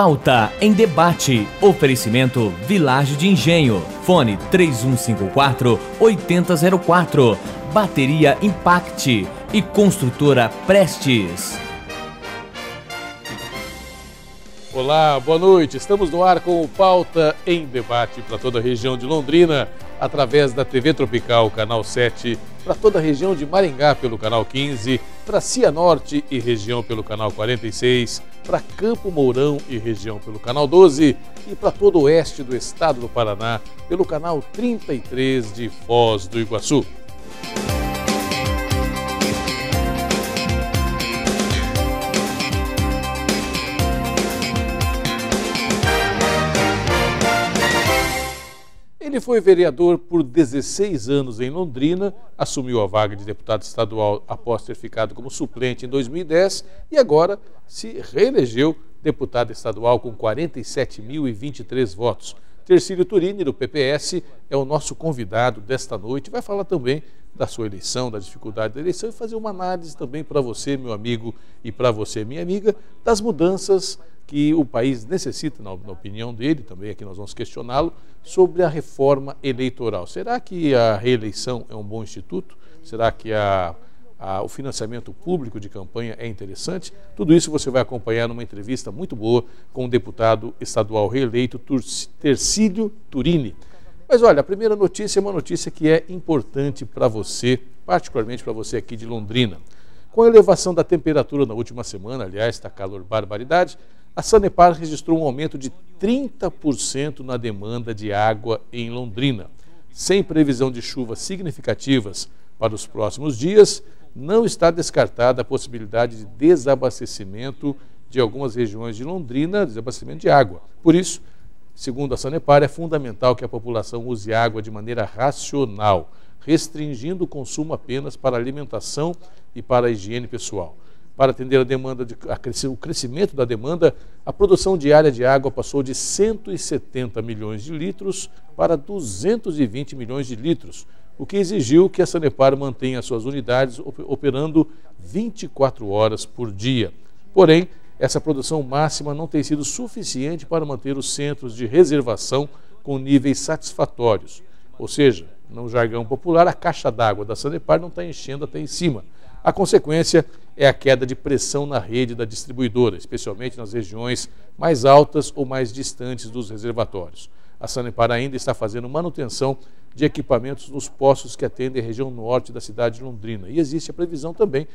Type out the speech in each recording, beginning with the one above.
Pauta em Debate. Oferecimento Village de Engenho. Fone 3154-8004. Bateria Impact e Construtora Prestes. Olá, boa noite. Estamos no ar com o Pauta em Debate para toda a região de Londrina, através da TV Tropical, canal 7, para toda a região de Maringá pelo canal 15, para Cianorte e região pelo canal 46, para Campo Mourão e região pelo canal 12 e para todo o oeste do estado do Paraná pelo canal 33 de Foz do Iguaçu. Ele foi vereador por 16 anos em Londrina, assumiu a vaga de deputado estadual após ter ficado como suplente em 2010 e agora se reelegeu deputado estadual com 47.023 votos. Tercílio Turini, do PPS, é o nosso convidado desta noite. Vai falar também da sua eleição, da dificuldade da eleição e fazer uma análise também para você, meu amigo, e para você, minha amiga, das mudanças que o país necessita, na opinião dele, também aqui nós vamos questioná-lo, sobre a reforma eleitoral. Será que a reeleição é um bom instituto? Será que o financiamento público de campanha é interessante? Tudo isso você vai acompanhar numa entrevista muito boa com o deputado estadual reeleito Tercílio Turini. Mas olha, a primeira notícia é uma notícia que é importante para você, particularmente para você aqui de Londrina. Com a elevação da temperatura na última semana, aliás, está calor barbaridade, a Sanepar registrou um aumento de 30% na demanda de água em Londrina. Sem previsão de chuvas significativas para os próximos dias, não está descartada a possibilidade de desabastecimento de algumas regiões de Londrina, desabastecimento de água. Por isso, segundo a Sanepar, é fundamental que a população use água de maneira racional, restringindo o consumo apenas para alimentação e para a higiene pessoal. Para atender o crescimento da demanda, a produção diária de água passou de 170 milhões de litros para 220 milhões de litros, o que exigiu que a Sanepar mantenha suas unidades operando 24 horas por dia. Porém, essa produção máxima não tem sido suficiente para manter os centros de reservação com níveis satisfatórios. Ou seja, no jargão popular, a caixa d'água da Sanepar não está enchendo até em cima. A consequência é a queda de pressão na rede da distribuidora, especialmente nas regiões mais altas ou mais distantes dos reservatórios. A Sanepar ainda está fazendo manutenção de equipamentos nos postos que atendem a região norte da cidade de Londrina. E existe a previsão também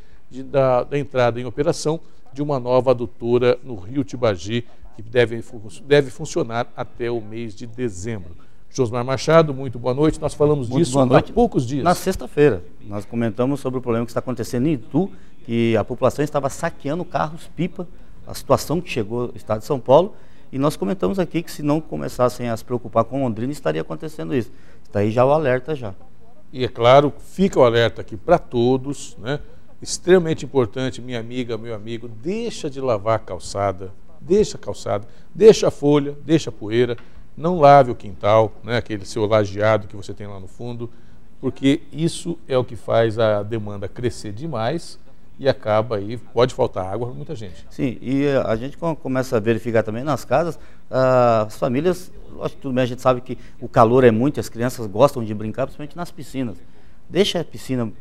da entrada em operação de uma nova adutora no Rio Tibagi, que deve funcionar até o mês de dezembro. Josmar Machado, muito boa noite. Nós falamos disso há poucos dias. Na sexta-feira, nós comentamos sobre o problema que está acontecendo em Itu, que a população estava saqueando carros-pipa, a situação que chegou no estado de São Paulo, e nós comentamos aqui que se não começassem a se preocupar com Londrina, estaria acontecendo isso. Está aí já o alerta já. E é claro, fica o alerta aqui para todos, né? Extremamente importante, minha amiga, meu amigo, deixa de lavar a calçada, deixa a folha, deixa a poeira. Não lave o quintal, né, aquele seu lajeado que você tem lá no fundo, porque isso é o que faz a demanda crescer demais e acaba aí, pode faltar água para muita gente. Sim, e a gente começa a verificar também nas casas, as famílias, lógico que tudo bem, a gente sabe que o calor é muito, as crianças gostam de brincar, principalmente nas piscinas. Deixa a piscina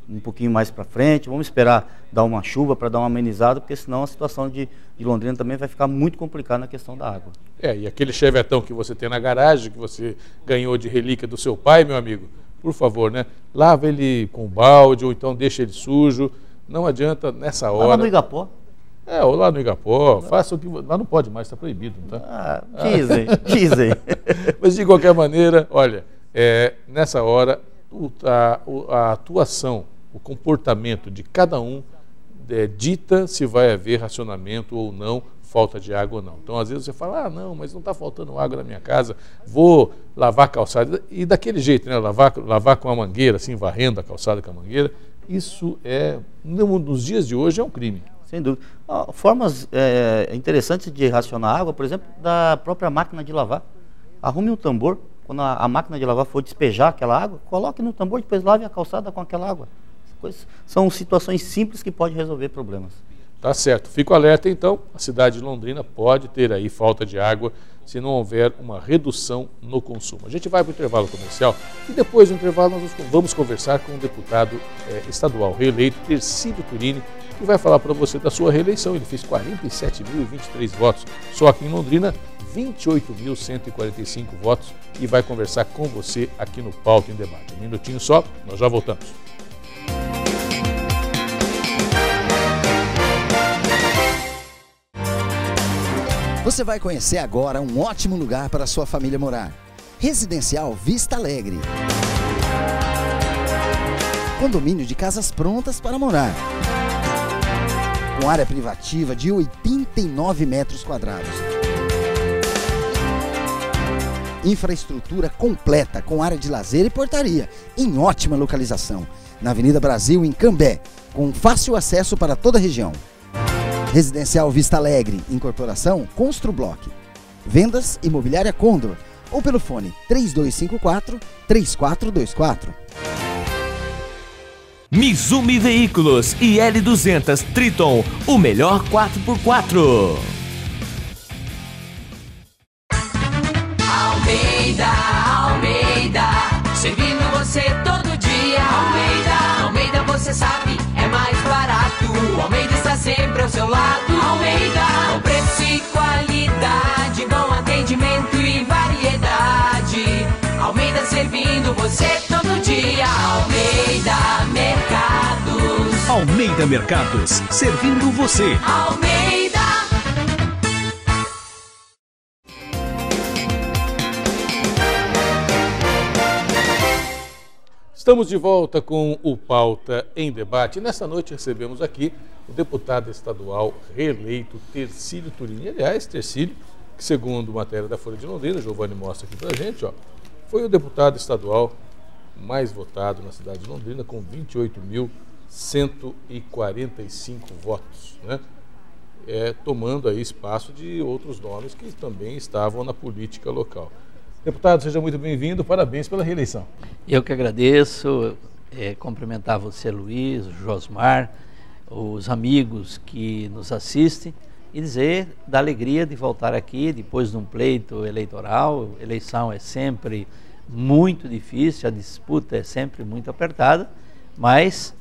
um pouquinho mais para frente, vamos esperar dar uma chuva para dar uma amenizada, porque senão a situação de Londrina também vai ficar muito complicada na questão da água. E aquele chevetão que você tem na garagem, que você ganhou de relíquia do seu pai, meu amigo, por favor, né? Lava ele com balde ou então deixa ele sujo, não adianta nessa hora. Lá no Igapó? Ou lá no Igapó, faça o que... Lá não pode mais, está proibido, não tá? Dizem. Mas de qualquer maneira, olha, nessa hora a atuação, o comportamento de cada um dita se vai haver racionamento ou não, falta de água ou não. Então, às vezes você fala, não, mas não está faltando água na minha casa, vou lavar a calçada. E daquele jeito, né? Lavar com a mangueira, assim, varrendo a calçada com a mangueira, isso nos dias de hoje é um crime. Sem dúvida. Formas interessantes de racionar água, por exemplo, da própria máquina de lavar. Arrume um tambor, quando a máquina de lavar for despejar aquela água, coloque no tambor, depois lave a calçada com aquela água. São situações simples que podem resolver problemas. Tá certo. Fico alerta, então, a cidade de Londrina pode ter aí falta de água se não houver uma redução no consumo. A gente vai para o intervalo comercial e depois do intervalo nós vamos conversar com o deputado estadual reeleito, Tercílio Turini, que vai falar para você da sua reeleição. Ele fez 47.023 votos, só aqui em Londrina, 28.145 votos, e vai conversar com você aqui no Pauta em Debate. Um minutinho só, nós já voltamos. Você vai conhecer agora um ótimo lugar para sua família morar. Residencial Vista Alegre. Condomínio de casas prontas para morar. Com área privativa de 89 metros quadrados. Infraestrutura completa com área de lazer e portaria, em ótima localização. Na Avenida Brasil, em Cambé, com fácil acesso para toda a região. Residencial Vista Alegre, incorporação Construblock. Vendas Imobiliária Condor ou pelo fone 3254-3424. Mizumi Veículos e L200 Triton, o melhor 4x4. Almeida, servindo você todo dia. Almeida, você sabe, é mais barato. Almeida está sempre ao seu lado. Almeida, com preço e qualidade, bom atendimento e variedade. Almeida servindo você todo dia. Almeida Mercados. Almeida Mercados, servindo você. Almeida. Estamos de volta com o Pauta em Debate. Nessa noite recebemos aqui o deputado estadual reeleito Tercílio Turini. Aliás, Tercílio, que segundo matéria da Folha de Londrina, Giovanni mostra aqui pra gente, ó, foi o deputado estadual mais votado na cidade de Londrina, com 28.145 votos, né? Tomando aí espaço de outros nomes que também estavam na política local. Deputado, seja muito bem-vindo, parabéns pela reeleição. Eu que agradeço, cumprimentar você, Luiz, o Josmar, os amigos que nos assistem e dizer da alegria de voltar aqui depois de um pleito eleitoral. Eleição é sempre muito difícil, a disputa é sempre muito apertada, mas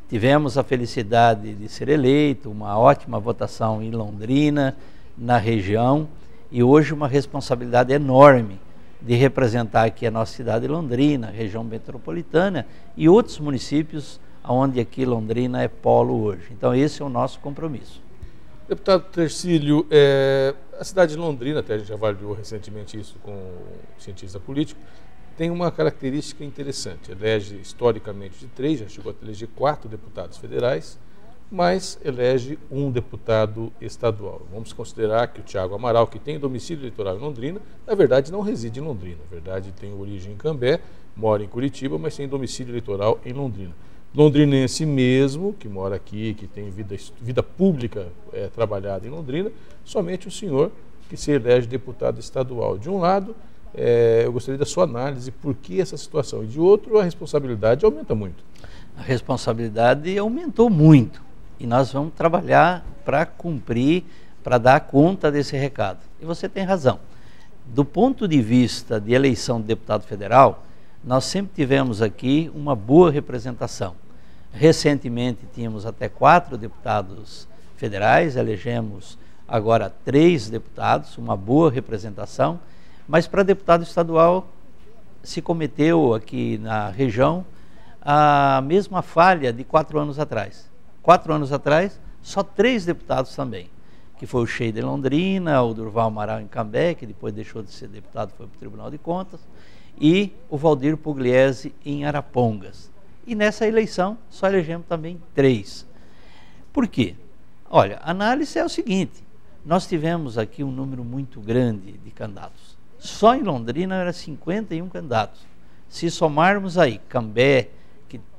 tivemos a felicidade de ser eleito, uma ótima votação em Londrina, na região, e hoje uma responsabilidade enorme de representar aqui a nossa cidade de Londrina, região metropolitana e outros municípios onde aqui Londrina é polo hoje. Então esse é o nosso compromisso. Deputado Tercílio, a cidade de Londrina, até a gente avaliou recentemente isso com um cientista político, tem uma característica interessante. Elege historicamente de 3, já chegou a eleger 4 deputados federais, mas elege um deputado estadual. Vamos considerar que o Thiago Amaral, que tem domicílio eleitoral em Londrina, na verdade não reside em Londrina, na verdade tem origem em Cambé, mora em Curitiba, mas tem domicílio eleitoral em Londrina. Londrinense mesmo, que mora aqui, que tem vida pública trabalhada em Londrina, somente o senhor que se elege deputado estadual. De um lado, eu gostaria da sua análise, por que essa situação? E de outro, a responsabilidade aumenta muito. A responsabilidade aumentou muito. E nós vamos trabalhar para cumprir, para dar conta desse recado. E você tem razão. Do ponto de vista de eleição de deputado federal, nós sempre tivemos aqui uma boa representação. Recentemente tínhamos até 4 deputados federais, elegemos agora 3 deputados, uma boa representação, mas para deputado estadual se cometeu aqui na região a mesma falha de 4 anos atrás. 4 anos atrás, só 3 deputados também, que foi o Sheida em Londrina, o Durval Amaral em Cambé, que depois deixou de ser deputado, foi para o Tribunal de Contas, e o Valdir Pugliese em Arapongas. E nessa eleição, só elegemos também 3. Por quê? Olha, a análise é o seguinte, nós tivemos aqui um número muito grande de candidatos. Só em Londrina eram 51 candidatos. Se somarmos aí Cambé,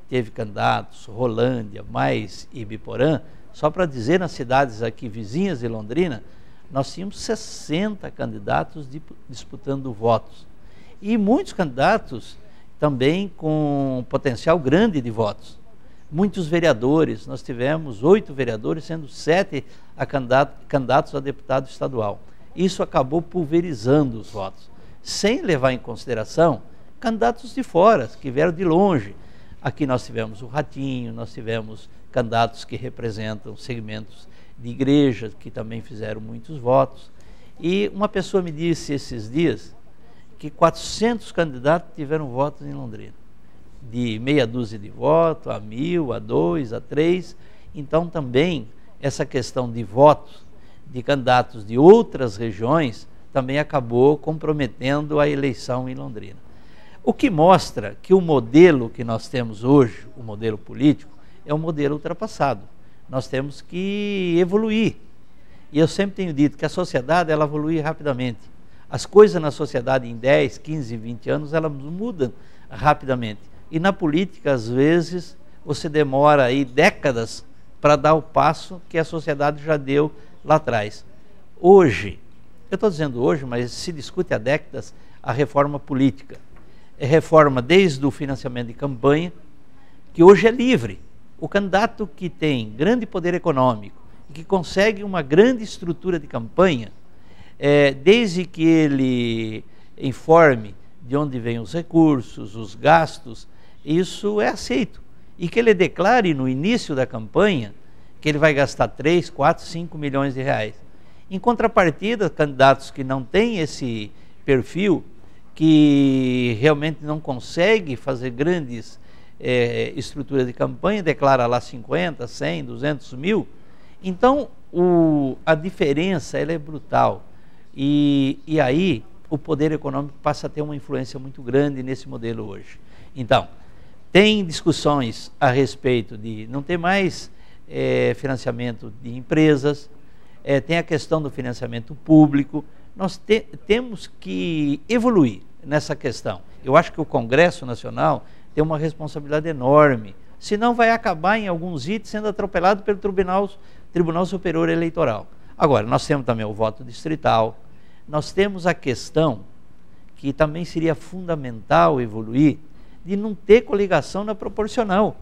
teve candidatos, Rolândia, mais Ibiporã, só para dizer nas cidades aqui vizinhas de Londrina, nós tínhamos 60 candidatos disputando votos. E muitos candidatos também com potencial grande de votos. Muitos vereadores, nós tivemos 8 vereadores, sendo 7 candidatos a deputado estadual. Isso acabou pulverizando os votos, sem levar em consideração candidatos de fora, que vieram de longe. Aqui nós tivemos o Ratinho, nós tivemos candidatos que representam segmentos de igrejas, que também fizeram muitos votos. E uma pessoa me disse esses dias que 400 candidatos tiveram votos em Londrina. De meia dúzia de votos, a 1.000, a 2, a 3. Então também essa questão de votos de candidatos de outras regiões também acabou comprometendo a eleição em Londrina. O que mostra que o modelo que nós temos hoje, o modelo político, é um modelo ultrapassado. Nós temos que evoluir. E eu sempre tenho dito que a sociedade, ela evolui rapidamente. As coisas na sociedade em 10, 15, 20 anos, elas mudam rapidamente. E na política, às vezes, você demora aí décadas para dar o passo que a sociedade já deu lá atrás. Hoje, eu estou dizendo hoje, mas se discute há décadas a reforma política. É reforma desde o financiamento de campanha, que hoje é livre. O candidato que tem grande poder econômico, que consegue uma grande estrutura de campanha, desde que ele informe de onde vêm os recursos, os gastos, isso é aceito. E que ele declare no início da campanha que ele vai gastar 3, 4, 5 milhões de reais. Em contrapartida, candidatos que não têm esse perfil, que realmente não conseguem fazer grandes estruturas de campanha, declara lá 50, 100, 200 mil. Então, a diferença ela é brutal. E aí, o poder econômico passa a ter uma influência muito grande nesse modelo hoje. Então, tem discussões a respeito de não ter mais financiamento de empresas, tem a questão do financiamento público. Nós temos que evoluir nessa questão. Eu acho que o Congresso Nacional tem uma responsabilidade enorme, senão vai acabar em alguns itens sendo atropelado pelo Tribunal Superior Eleitoral. Agora, nós temos também o voto distrital, nós temos a questão, que também seria fundamental evoluir, de não ter coligação na proporcional.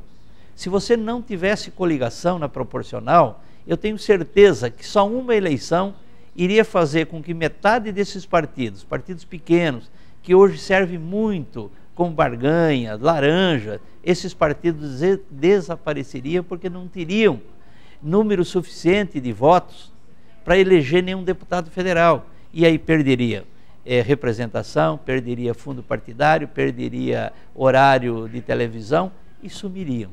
Se você não tivesse coligação na proporcional, eu tenho certeza que só uma eleição iria fazer com que metade desses partidos pequenos, que hoje servem muito como barganha, laranja, esses partidos desapareceriam porque não teriam número suficiente de votos para eleger nenhum deputado federal. E aí perderia representação, perderia fundo partidário, perderia horário de televisão e sumiriam.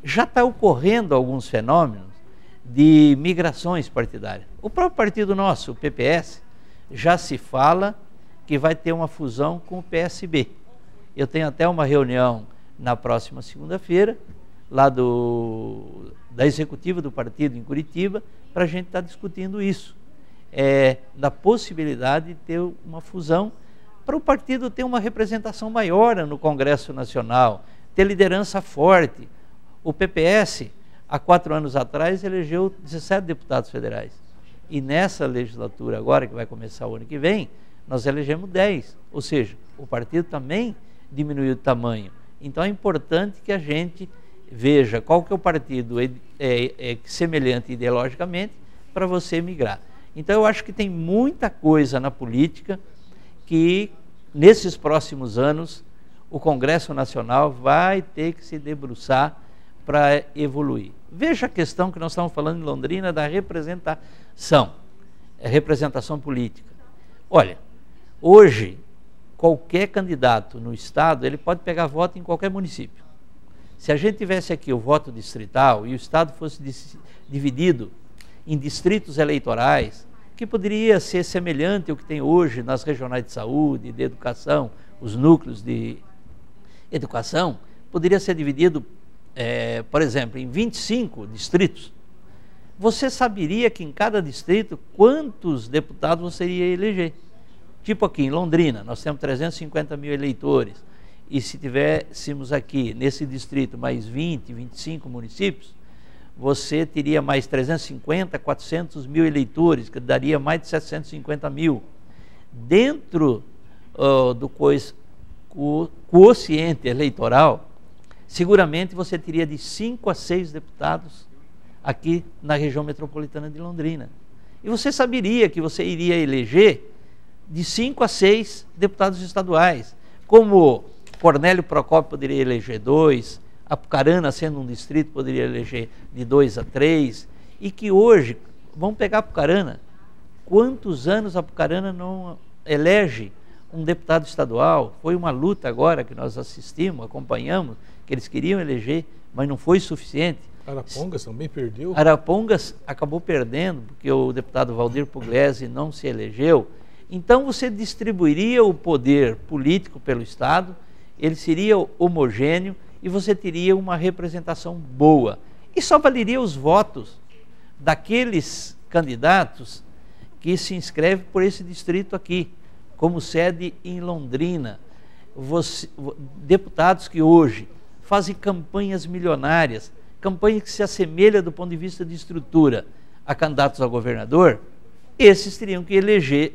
Já está ocorrendo alguns fenômenos de migrações partidárias. O próprio partido nosso, o PPS, já se fala que vai ter uma fusão com o PSB. Eu tenho até uma reunião na próxima segunda-feira, lá da executiva do partido em Curitiba, para a gente estar discutindo isso. Da possibilidade de ter uma fusão para o partido ter uma representação maior no Congresso Nacional, ter liderança forte. O PPS, há 4 anos atrás, elegeu 17 deputados federais. E nessa legislatura agora, que vai começar o ano que vem, nós elegemos 10. Ou seja, o partido também diminuiu de tamanho. Então é importante que a gente veja qual que é o partido semelhante ideologicamente para você migrar. Então eu acho que tem muita coisa na política que nesses próximos anos o Congresso Nacional vai ter que se debruçar para evoluir. Veja a questão que nós estamos falando em Londrina da representação, representação política. Olha, hoje qualquer candidato no estado, ele pode pegar voto em qualquer município. Se a gente tivesse aqui o voto distrital e o estado fosse dividido em distritos eleitorais, que poderia ser semelhante ao que tem hoje nas regionais de saúde, de educação, os núcleos de educação, poderia ser dividido, por exemplo, em 25 distritos. Você saberia que em cada distrito quantos deputados você iria eleger. Tipo aqui em Londrina, nós temos 350 mil eleitores, e se tivéssemos aqui nesse distrito mais 20, 25 municípios, você teria mais 350, 400 mil eleitores, que daria mais de 750 mil. Dentro do quociente eleitoral, seguramente você teria de 5 a 6 deputados aqui na região metropolitana de Londrina. E você saberia que você iria eleger de 5 a 6 deputados estaduais, como Cornélio Procópio poderia eleger 2, Apucarana, sendo um distrito, poderia eleger de 2 a 3, e que hoje, vamos pegar Apucarana, quantos anos Apucarana não elege um deputado estadual? Foi uma luta agora que nós assistimos, acompanhamos, que eles queriam eleger, mas não foi suficiente. Arapongas também perdeu? Arapongas acabou perdendo, porque o deputado Valdir Pugliese não se elegeu. Então você distribuiria o poder político pelo Estado, ele seria homogêneo e você teria uma representação boa. E só valeria os votos daqueles candidatos que se inscrevem por esse distrito aqui, como sede em Londrina. Deputados que hoje fazem campanhas milionárias, campanha que se assemelha do ponto de vista de estrutura a candidatos a governador, esses teriam que eleger,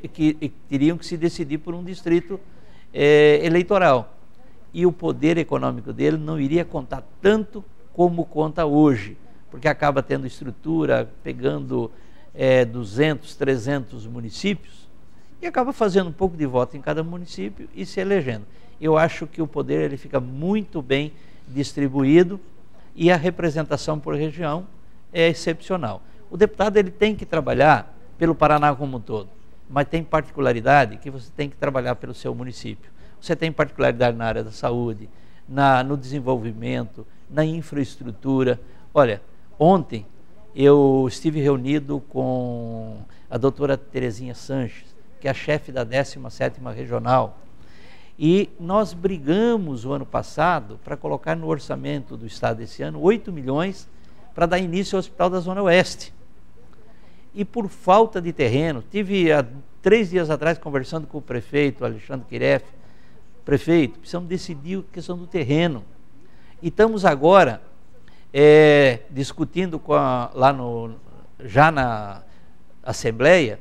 teriam que se decidir por um distrito eleitoral. E o poder econômico dele não iria contar tanto como conta hoje, porque acaba tendo estrutura, pegando 200, 300 municípios e acaba fazendo um pouco de voto em cada município e se elegendo. Eu acho que o poder ele fica muito bem distribuído e a representação por região é excepcional. O deputado ele tem que trabalhar pelo Paraná como um todo, mas tem particularidade que você tem que trabalhar pelo seu município. Você tem particularidade na área da saúde, no desenvolvimento, na infraestrutura. Olha, ontem eu estive reunido com a doutora Terezinha Sanches, que é a chefe da 17ª Regional, e nós brigamos o ano passado para colocar no orçamento do Estado desse ano 8 milhões para dar início ao Hospital da Zona Oeste. E por falta de terreno, tive há 3 dias atrás conversando com o prefeito Alexandre Kiref, prefeito, precisamos decidir a questão do terreno. E estamos agora discutindo já na Assembleia,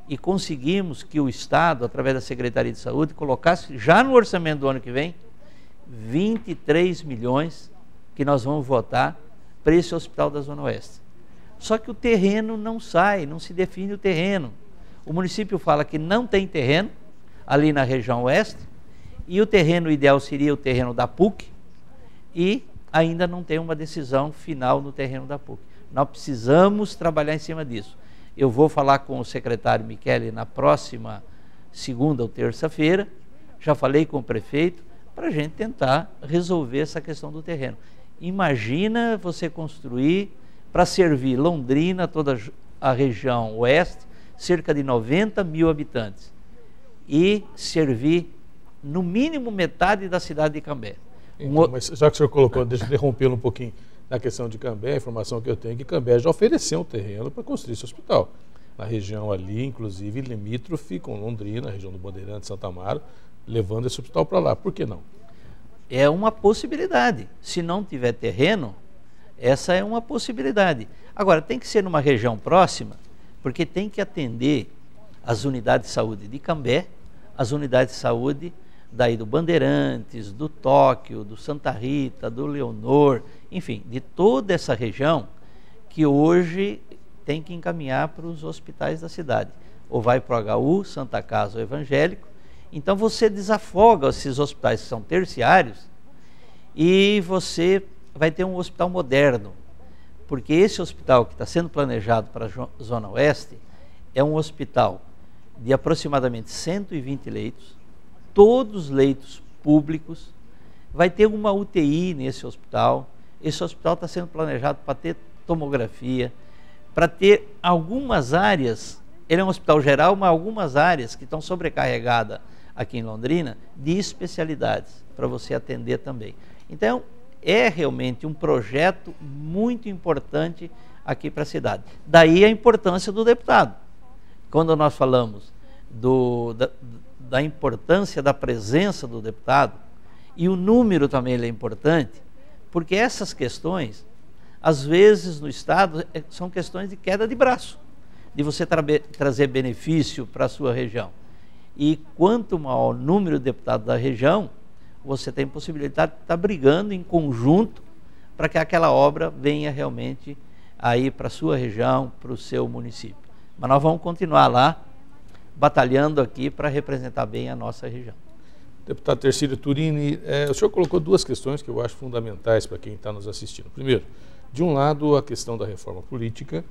e conseguimos que o Estado, através da Secretaria de Saúde, colocasse já no orçamento do ano que vem 23 milhões que nós vamos votar para esse Hospital da Zona Oeste. Só que o terreno não sai, não se define o terreno. O município fala que não tem terreno ali na região oeste, e o terreno ideal seria o terreno da PUC, e ainda não tem uma decisão final no terreno da PUC. Nós precisamos trabalhar em cima disso. Eu vou falar com o secretário Michele na próxima segunda ou terça-feira, já falei com o prefeito, para a gente tentar resolver essa questão do terreno. Imagina você construir para servir Londrina, toda a região oeste, cerca de 90 mil habitantes, e servir no mínimo metade da cidade de Cambé. Então, mas já que o senhor colocou, deixa eu interrompê-lo um pouquinho, na questão de Cambé, a informação que eu tenho é que Cambé já ofereceu um terreno para construir esse hospital. Na região ali, inclusive, limítrofe com Londrina, a região do Bandeirante, Santa Amaro, levando esse hospital para lá. Por que não? É uma possibilidade. Se não tiver terreno, essa é uma possibilidade. Agora, tem que ser numa região próxima, porque tem que atender as unidades de saúde de Cambé, as unidades de saúde daí do Bandeirantes, do Tóquio, do Santa Rita, do Leonor, enfim, de toda essa região que hoje tem que encaminhar para os hospitais da cidade. Ou vai para o HU, Santa Casa ou Evangélico. Então você desafoga esses hospitais que são terciários e você vai ter um hospital moderno. Porque esse hospital que está sendo planejado para a Zona Oeste é um hospital de aproximadamente 120 leitos, todos leitos públicos, vai ter uma UTI nesse hospital. Esse hospital está sendo planejado para ter tomografia, para ter algumas áreas, ele é um hospital geral, mas algumas áreas que estão sobrecarregadas aqui em Londrina, de especialidades, para você atender também. Então, é realmente um projeto muito importante aqui para a cidade. Daí a importância do deputado. Quando nós falamos da importância da presença do deputado, e o número também é importante, porque essas questões, às vezes no Estado, são questões de queda de braço, de você trazer benefício para a sua região. E quanto maior o número de deputados da região, você tem possibilidade de estar brigando em conjunto para que aquela obra venha realmente aí para a sua região, para o seu município. Mas nós vamos continuar lá, batalhando aqui para representar bem a nossa região. Deputado Tercílio Turini, o senhor colocou duas questões que eu acho fundamentais para quem está nos assistindo. Primeiro, de um lado, a questão da reforma política,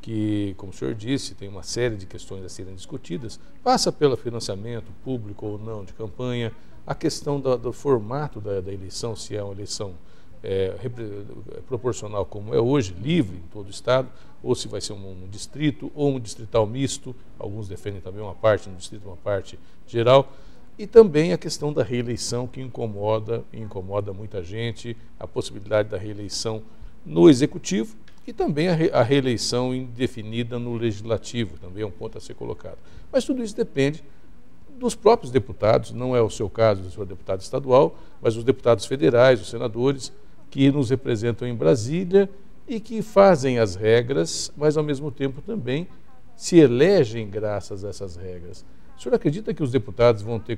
que, como o senhor disse, tem uma série de questões a serem discutidas, passa pelo financiamento público ou não de campanha, a questão do formato da eleição, se é uma eleição proporcional como é hoje, livre em todo o estado, ou se vai ser um distrito ou um distrital misto, alguns defendem também uma parte no distrito, uma parte geral, e também a questão da reeleição que incomoda muita gente, a possibilidade da reeleição no executivo e também a reeleição indefinida no legislativo, também é um ponto a ser colocado. Mas tudo isso depende dos próprios deputados, não é o seu caso, do senhor deputado estadual, mas os deputados federais, os senadores, que nos representam em Brasília e que fazem as regras, mas ao mesmo tempo também se elegem graças a essas regras. O senhor acredita que os deputados vão ter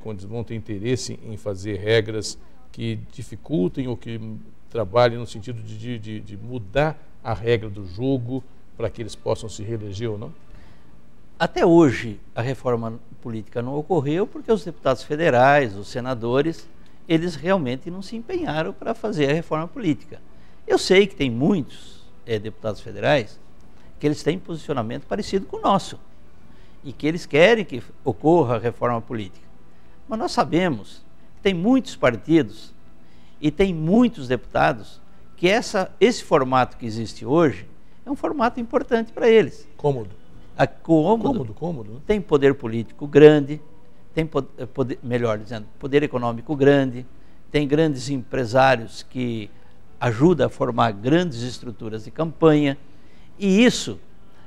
interesse em fazer regras que dificultem ou que trabalhem no sentido de mudar a regra do jogo para que eles possam se reeleger ou não? Até hoje a reforma política não ocorreu porque os deputados federais, os senadores, eles realmente não se empenharam para fazer a reforma política. Eu sei que tem muitos deputados federais que eles têm posicionamento parecido com o nosso e que eles querem que ocorra a reforma política. Mas nós sabemos que tem muitos partidos e tem muitos deputados que esse formato que existe hoje é um formato importante para eles. Cômodo. Cômodo, né? Tem poder político grande, tem poder econômico grande, tem grandes empresários que ajudam a formar grandes estruturas de campanha, e isso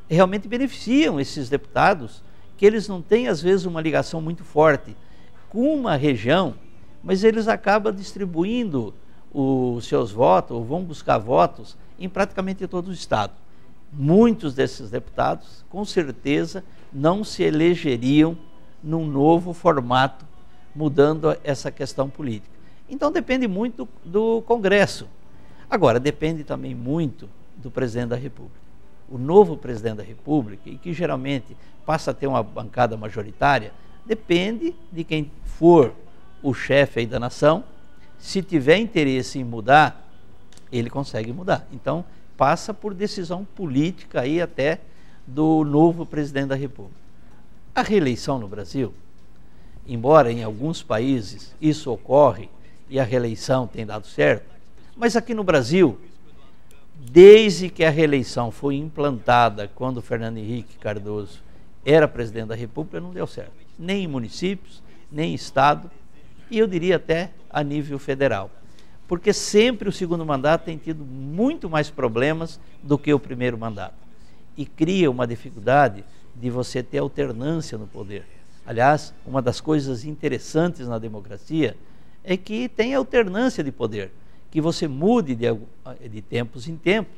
realmente beneficiam esses deputados, que eles não têm às vezes uma ligação muito forte com uma região, mas eles acabam distribuindo os seus votos, ou vão buscar votos em praticamente todo o estado. Muitos desses deputados, com certeza, não se elegeriam num novo formato, mudando essa questão política. Então depende muito do Congresso. Agora, depende também muito do presidente da República. O novo presidente da República, e que geralmente passa a ter uma bancada majoritária, depende de quem for o chefe aí da nação. Se tiver interesse em mudar, ele consegue mudar. Então, passa por decisão política aí até do novo presidente da República. A reeleição no Brasil, embora em alguns países isso ocorre e a reeleição tem dado certo, mas aqui no Brasil, desde que a reeleição foi implantada quando Fernando Henrique Cardoso era presidente da República, não deu certo. Nem em municípios, nem em estado, e eu diria até a nível federal. Porque sempre o segundo mandato tem tido muito mais problemas do que o primeiro mandato. E cria uma dificuldade de você ter alternância no poder. Aliás, uma das coisas interessantes na democracia é que tem alternância de poder, que você mude de tempos em tempos,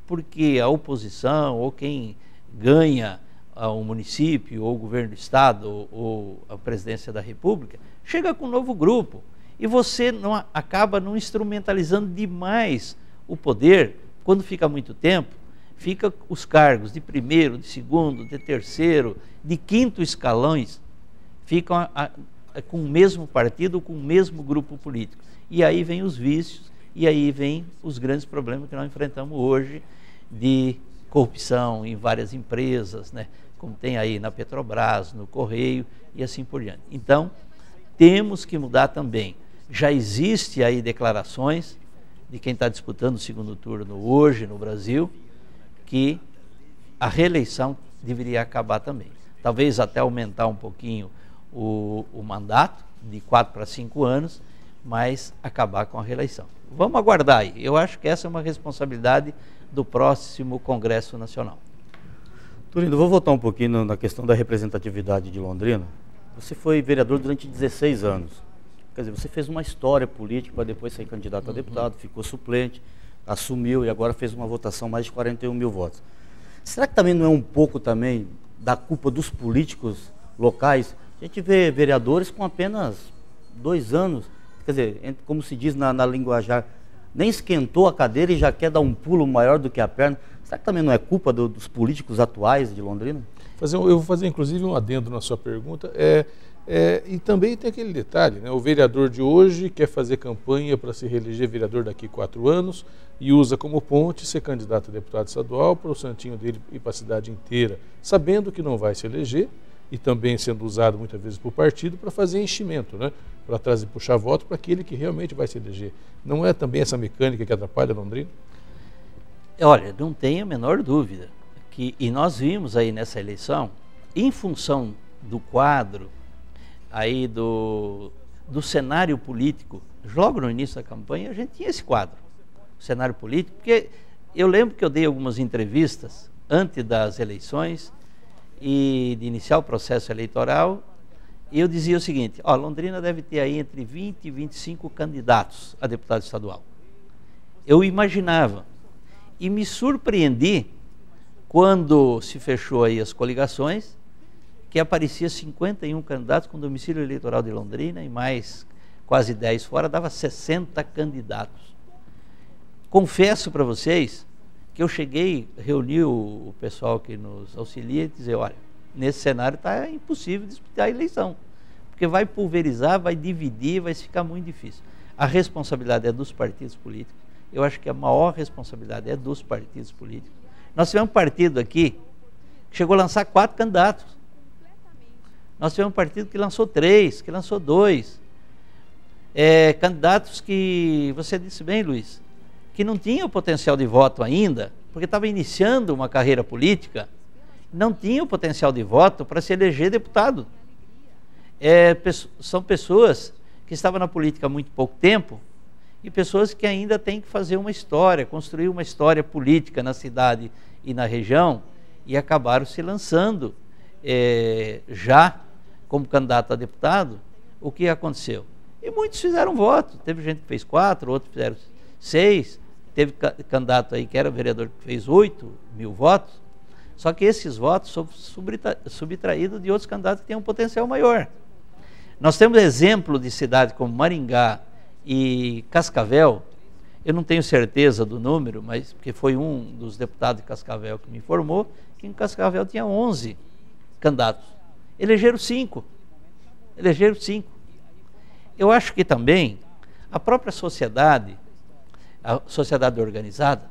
porque a oposição ou quem ganha o município ou o governo do estado ou a presidência da República chega com um novo grupo. E você acaba não instrumentalizando demais o poder. Quando fica muito tempo, fica os cargos de primeiro, de segundo, de terceiro, de quinto escalões, ficam com o mesmo partido, com o mesmo grupo político. E aí vem os vícios, e aí vem os grandes problemas que nós enfrentamos hoje de corrupção em várias empresas, né? Como tem aí na Petrobras, no Correio e assim por diante. Então, temos que mudar também. Já existe aí declarações de quem está disputando o segundo turno hoje no Brasil, que a reeleição deveria acabar também. Talvez até aumentar um pouquinho o mandato, de 4 para 5 anos, mas acabar com a reeleição. Vamos aguardar aí. Eu acho que essa é uma responsabilidade do próximo Congresso Nacional. Turini, vou voltar um pouquinho na questão da representatividade de Londrina. Você foi vereador durante 16 anos. Quer dizer, você fez uma história política para depois ser candidato a deputado, ficou suplente, assumiu e agora fez uma votação mais de 41 mil votos. Será que também não é um pouco também da culpa dos políticos locais? A gente vê vereadores com apenas 2 anos quer dizer, como se diz na linguajar, nem esquentou a cadeira e já quer dar um pulo maior do que a perna. Será que também não é culpa dos políticos atuais de Londrina? Eu vou fazer inclusive um adendo na sua pergunta. E também tem aquele detalhe, né? O vereador de hoje quer fazer campanha para se reeleger vereador daqui 4 anos e usa como ponte ser candidato a deputado estadual para o santinho dele ir para a cidade inteira, sabendo que não vai se eleger e também sendo usado muitas vezes por partido para fazer enchimento, né? Para trazer, puxar voto para aquele que realmente vai se eleger. Não é também essa mecânica que atrapalha Londrina? Olha, não tenho a menor dúvida. E nós vimos aí nessa eleição, em função do quadro, aí do cenário político, logo no início da campanha, a gente tinha esse quadro, o cenário político, porque eu lembro que eu dei algumas entrevistas antes das eleições e de iniciar o processo eleitoral, e eu dizia o seguinte: Londrina deve ter aí entre 20 e 25 candidatos a deputado estadual. Eu imaginava, e me surpreendi quando se fechou aí as coligações, que aparecia 51 candidatos com domicílio eleitoral de Londrina e mais quase 10 fora, dava 60 candidatos. Confesso para vocês que eu cheguei, reuni o pessoal que nos auxilia e dizer: olha, nesse cenário está impossível disputar a eleição, porque vai pulverizar, vai dividir, vai ficar muito difícil. A responsabilidade é dos partidos políticos. Eu acho que a maior responsabilidade é dos partidos políticos. Nós tivemos um partido aqui que chegou a lançar 4 candidatos. Nós tivemos um partido que lançou 3, que lançou 2. Candidatos que, você disse bem, Luiz, que não tinham potencial de voto ainda, porque estava iniciando uma carreira política, não tinham potencial de voto para se eleger deputado. São pessoas que estavam na política há muito pouco tempo e pessoas que ainda têm que fazer uma história, construir uma história política na cidade e na região, e acabaram se lançando já como candidato a deputado. O que aconteceu? E muitos fizeram voto, teve gente que fez 4, outros fizeram 6, teve candidato aí que era vereador que fez 8 mil votos, só que esses votos são subtraídos de outros candidatos que têm um potencial maior. Nós temos exemplo de cidades como Maringá e Cascavel. Eu não tenho certeza do número, mas porque foi um dos deputados de Cascavel que me informou que em Cascavel tinha 11 candidatos. Elegeram 5. Eu acho que também a própria sociedade, a sociedade organizada,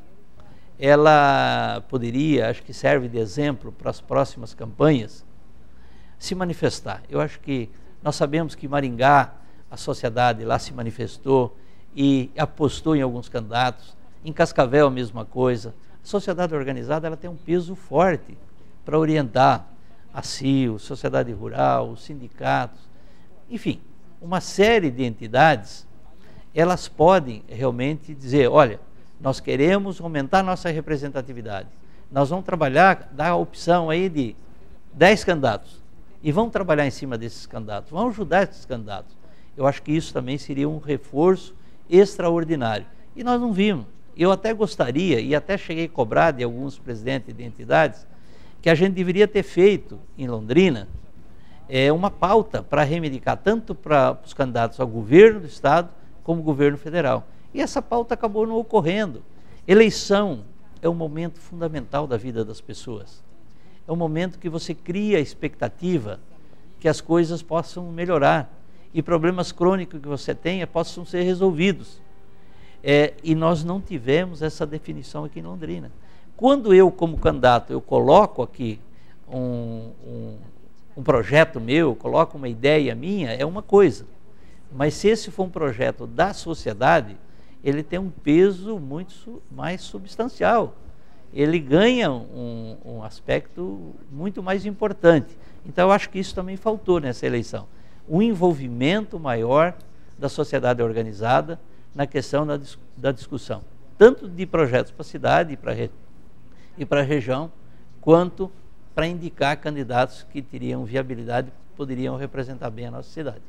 ela poderia, acho que serve de exemplo para as próximas campanhas, se manifestar. Eu acho que nós sabemos que Maringá, a sociedade lá se manifestou e apostou em alguns candidatos. Em Cascavel a mesma coisa. A sociedade organizada, ela tem um peso forte para orientar a CIO, sociedade rural, os sindicatos, enfim, uma série de entidades. Elas podem realmente dizer: olha, nós queremos aumentar nossa representatividade, nós vamos trabalhar, dar a opção aí de 10 candidatos e vamos trabalhar em cima desses candidatos, vamos ajudar esses candidatos. Eu acho que isso também seria um reforço extraordinário. E nós não vimos. Eu até gostaria, e até cheguei a cobrar de alguns presidentes de entidades, que a gente deveria ter feito em Londrina uma pauta para reivindicar tanto para os candidatos ao governo do Estado como ao governo federal. E essa pauta acabou não ocorrendo. Eleição é um momento fundamental da vida das pessoas. É um momento que você cria a expectativa que as coisas possam melhorar e problemas crônicos que você tenha possam ser resolvidos. E nós não tivemos essa definição aqui em Londrina. Quando eu, como candidato, eu coloco aqui um projeto meu, coloco uma ideia minha, é uma coisa. Mas se esse for um projeto da sociedade, ele tem um peso muito mais substancial. Ele ganha um aspecto muito mais importante. Então eu acho que isso também faltou nessa eleição. Um envolvimento maior da sociedade organizada na questão da discussão, tanto de projetos para a cidade e para a região, quanto para indicar candidatos que teriam viabilidade e poderiam representar bem a nossa cidade.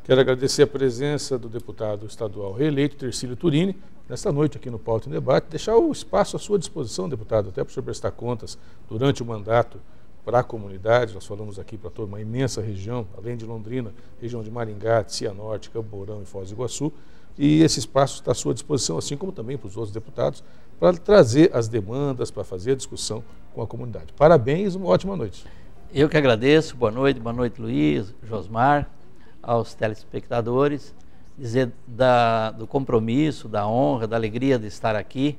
Quero agradecer a presença do deputado estadual reeleito, Tercílio Turini, nesta noite aqui no Pauta em Debate. Deixar o espaço à sua disposição, deputado, até para o senhor prestar contas durante o mandato para a comunidade. Nós falamos aqui para toda uma imensa região, além de Londrina, região de Maringá, Cianorte, Campo Mourão e Foz do Iguaçu. E esse espaço está à sua disposição, assim como também para os outros deputados, para trazer as demandas, para fazer a discussão com a comunidade. Parabéns, uma ótima noite. Eu que agradeço, boa noite Luiz, Josmar, aos telespectadores, dizer do compromisso, da honra, da alegria de estar aqui.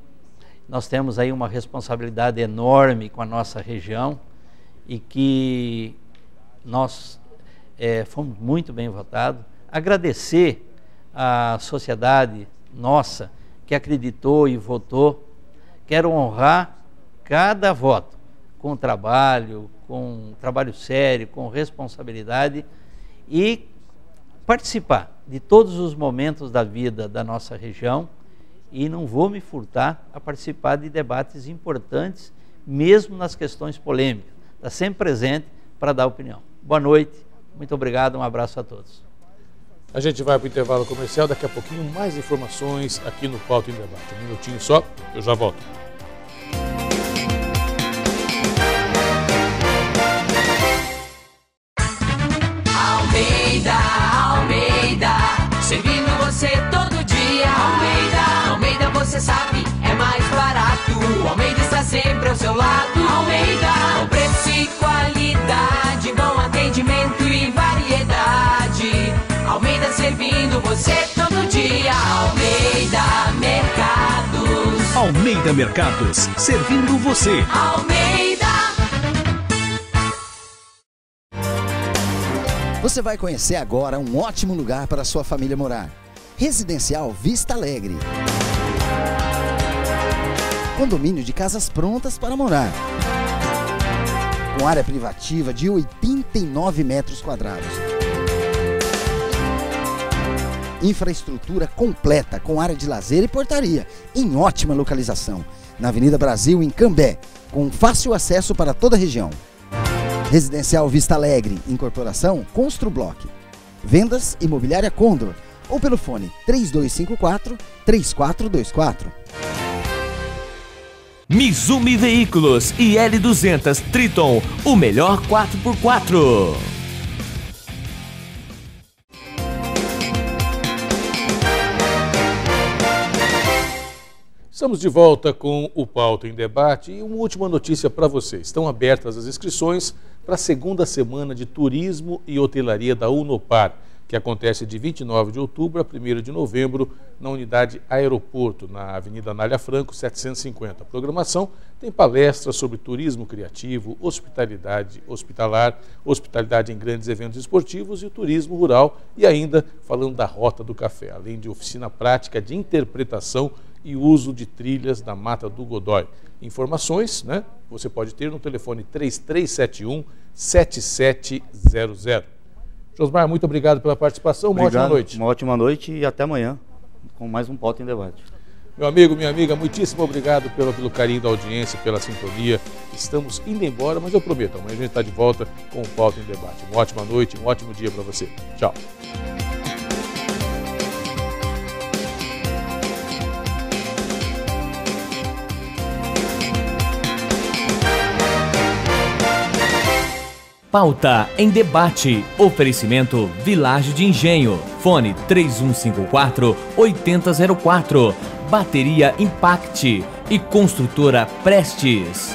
Nós temos aí uma responsabilidade enorme com a nossa região e que nós fomos muito bem votados. Agradecer à sociedade nossa que acreditou e votou. Quero honrar cada voto com trabalho sério, com responsabilidade e participar de todos os momentos da vida da nossa região, e não vou me furtar a participar de debates importantes, mesmo nas questões polêmicas. Está sempre presente para dar opinião. Boa noite, muito obrigado, um abraço a todos. A gente vai para o intervalo comercial, daqui a pouquinho mais informações aqui no Pauta em Debate. Um minutinho só, eu já volto. Almeida, servindo você todo dia. Almeida, você sabe, é mais barato. Almeida está sempre ao seu lado. Almeida, com preço e qualidade, bom atendimento e variedade. Almeida servindo você todo dia. Almeida Mercados. Almeida Mercados, servindo você. Almeida. Você vai conhecer agora um ótimo lugar para a sua família morar. Residencial Vista Alegre. Condomínio de casas prontas para morar. Com área privativa de 89 metros quadrados. Infraestrutura completa com área de lazer e portaria, em ótima localização. Na Avenida Brasil, em Cambé, com fácil acesso para toda a região. Residencial Vista Alegre, incorporação Construblock. Vendas Imobiliária Condor, ou pelo fone 3254-3424. Mizumi Veículos e L200 Triton, o melhor 4x4. Estamos de volta com o Pauta em Debate e uma última notícia para vocês. Estão abertas as inscrições para a segunda semana de Turismo e Hotelaria da Unopar, que acontece de 29 de outubro a 1º de novembro na unidade Aeroporto, na Avenida Anália Franco, 750. A programação tem palestras sobre turismo criativo, hospitalidade hospitalar, hospitalidade em grandes eventos esportivos e o turismo rural, e ainda falando da Rota do Café, além de oficina prática de interpretação e uso de trilhas da Mata do Godói. Informações, né, você pode ter no telefone 3371-7700. Josmar, muito obrigado pela participação, uma ótima noite. Uma ótima noite e até amanhã com mais um Pauta em Debate. Meu amigo, minha amiga, muitíssimo obrigado pelo carinho da audiência, pela sintonia. Estamos indo embora, mas eu prometo, amanhã a gente está de volta com o Pauta em Debate. Uma ótima noite, um ótimo dia para você. Tchau. Pauta em Debate. Oferecimento Vilagem de Engenho. Fone 3154-8004. Bateria Impact e Construtora Prestes.